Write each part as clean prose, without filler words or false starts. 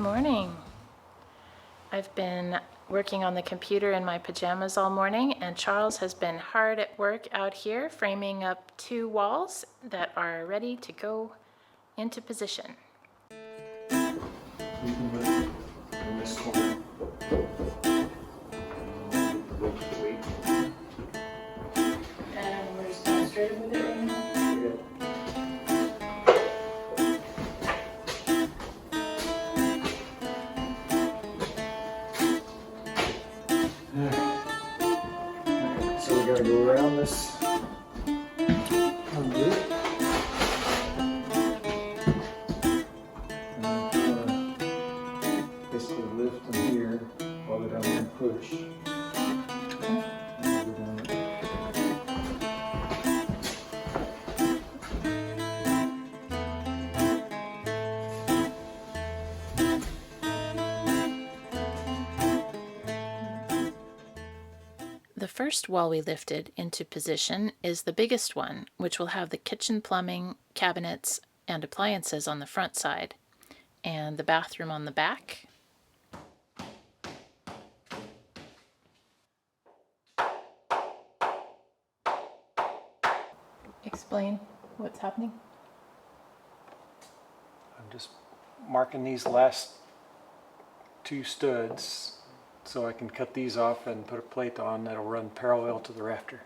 morning. I've been working on the computer in my pajamas all morning, and Charles has been hard at work out here framing up 2 walls that are ready to go into position. You can lift in this corner. And we're just going straight with it right now. So we gotta go around this conduit. And basically lift them here while they're down there and push. The first wall we lifted into position is the biggest one, which will have the kitchen plumbing, cabinets, and appliances on the front side, and the bathroom on the back. Explain what's happening. I'm just marking these last 2 studs so I can cut these off and put a plate on that'll run parallel to the rafter.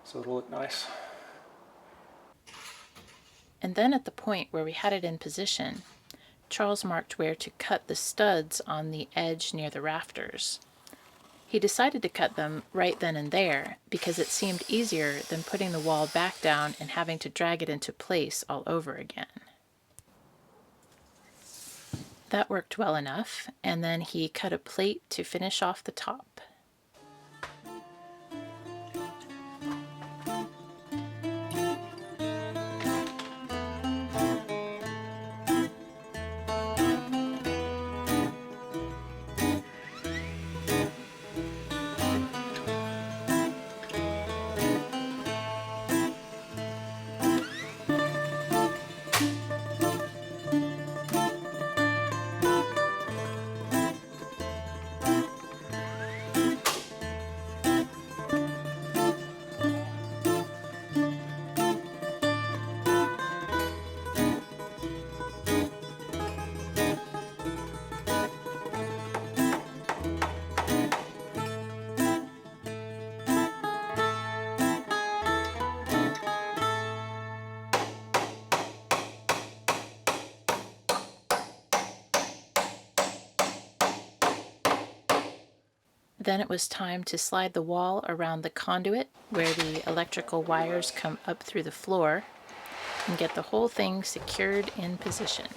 So it'll look nice. And then at the point where we had it in position, Charles marked where to cut the studs on the edge near the rafters. He decided to cut them right then and there because it seemed easier than putting the wall back down and having to drag it into place all over again. That worked well enough, and then he cut a plate to finish off the top. Then it was time to slide the wall around the conduit where the electrical wires come up through the floor and get the whole thing secured in position.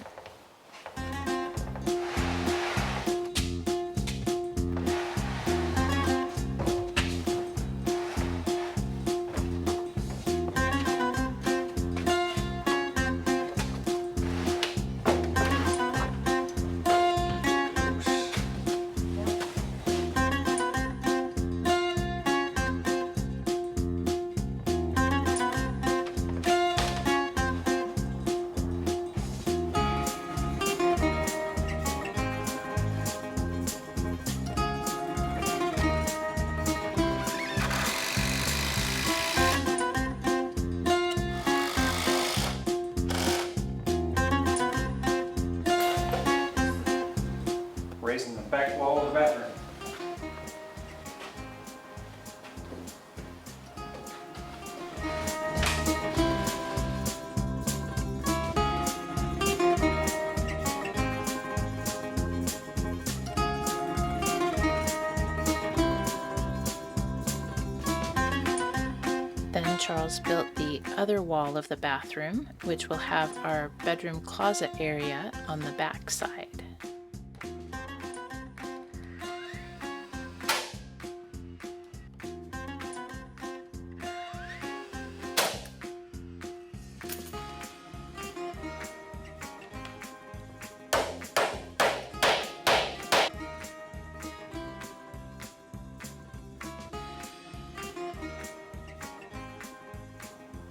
Raising the back wall of the bathroom. Then Charles built the other wall of the bathroom, which will have our bedroom closet area on the back side.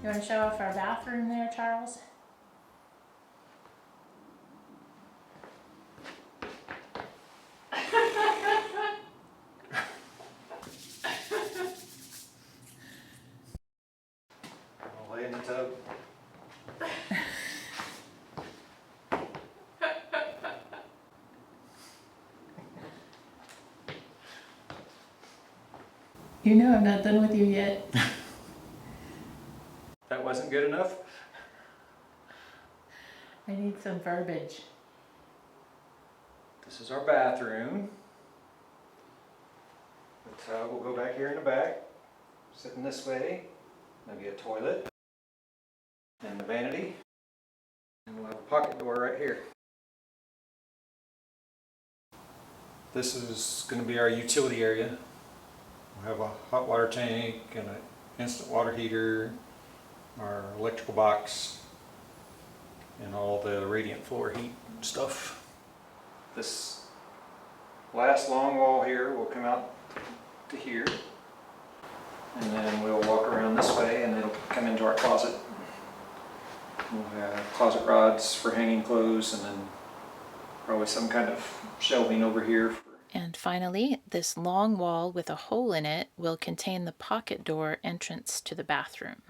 You want to show off our bathroom there, Charles? You know I'm not done with you yet. That wasn't good enough? I need some verbiage. This is our bathroom. The tub will go back here in the back, sitting this way. There'll be a toilet and the vanity. And we'll have a pocket door right here. This is going to be our utility area. We'll have a hot water tank and an instant water heater, our electrical box, and all the radiant floor heat stuff. This last long wall here will come out to here, and then we'll walk around this way and it'll come into our closet. We'll have closet rods for hanging clothes, and then probably some kind of shelving over here. And finally, this long wall with a hole in it will contain the pocket door entrance to the bathroom.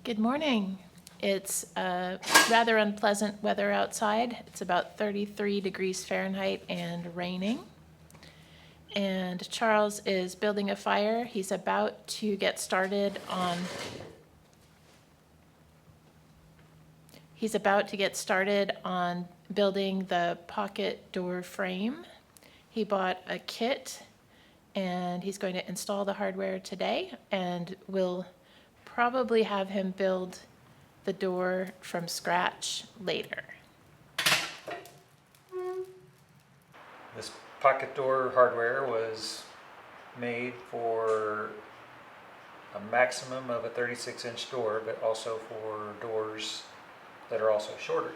Good morning. It's rather unpleasant weather outside. It's about 33 degrees Fahrenheit and raining. And Charles is building a fire. He's about to get started on building the pocket door frame. He bought a kit and he's going to install the hardware today, and we'll probably have him build the door from scratch later. This pocket door hardware was made for a maximum of a 36-inch door, but also for doors that are also shorter.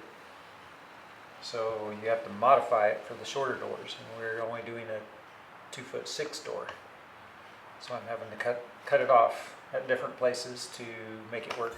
So you have to modify it for the shorter doors, and we're only doing a 2'6" door. So I'm having to cut it off at different places to make it work.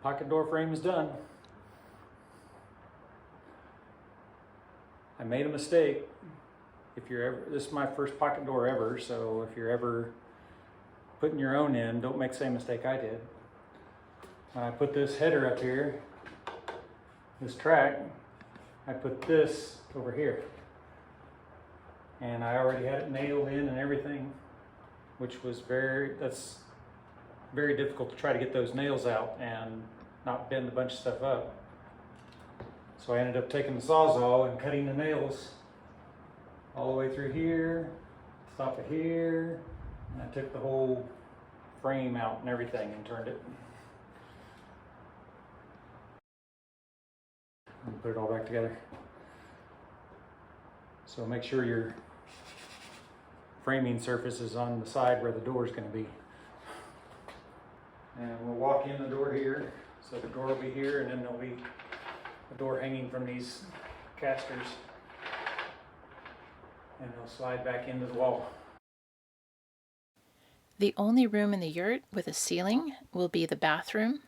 Pocket door frame is done. I made a mistake. This is my first pocket door ever, so if you're ever putting your own in, don't make the same mistake I did. When I put this header up here, this track, I put this over here. And I already had it nailed in and everything, which was that's very difficult to try to get those nails out and not bend a bunch of stuff up. So I ended up taking the Sawzall and cutting the nails all the way through here, stop it here, and I took the whole frame out and everything and turned it. And put it all back together. So make sure your framing surface is on the side where the door is going to be. And we'll walk in the door here, so the door will be here, and then there'll be a door hanging from these casters, and they'll slide back into the wall. The only room in the yurt with a ceiling will be the bathroom,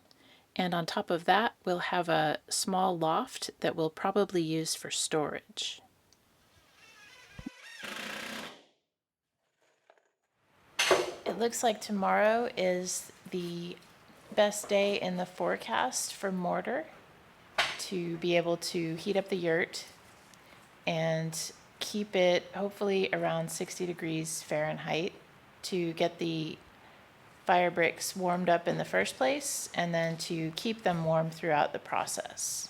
and on top of that we'll have a small loft that we'll probably use for storage. It looks like tomorrow is the best day in the forecast for mortar to be able to heat up the yurt and keep it hopefully around 60 degrees Fahrenheit to get the fire bricks warmed up in the first place and then to keep them warm throughout the process.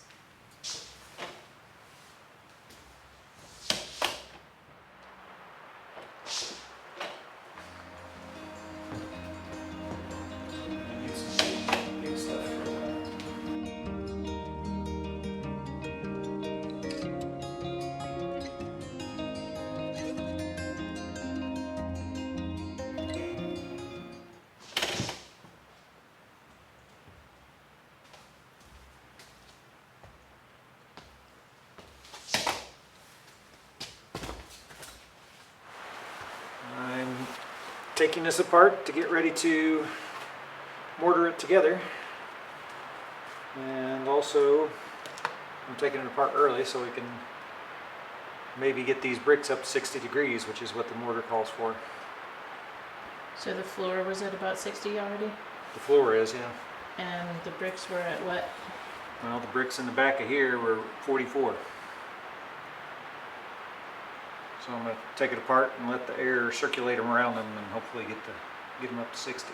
I'm taking this apart to get ready to mortar it together, and also I'm taking it apart early so we can maybe get these bricks up to 60 degrees, which is what the mortar calls for. So the floor was at about 60 already? The floor is, yeah. And the bricks were at what? Well, the bricks in the back of here were 44. So I'm going to take it apart and let the air circulate them around them and hopefully get them up to 60.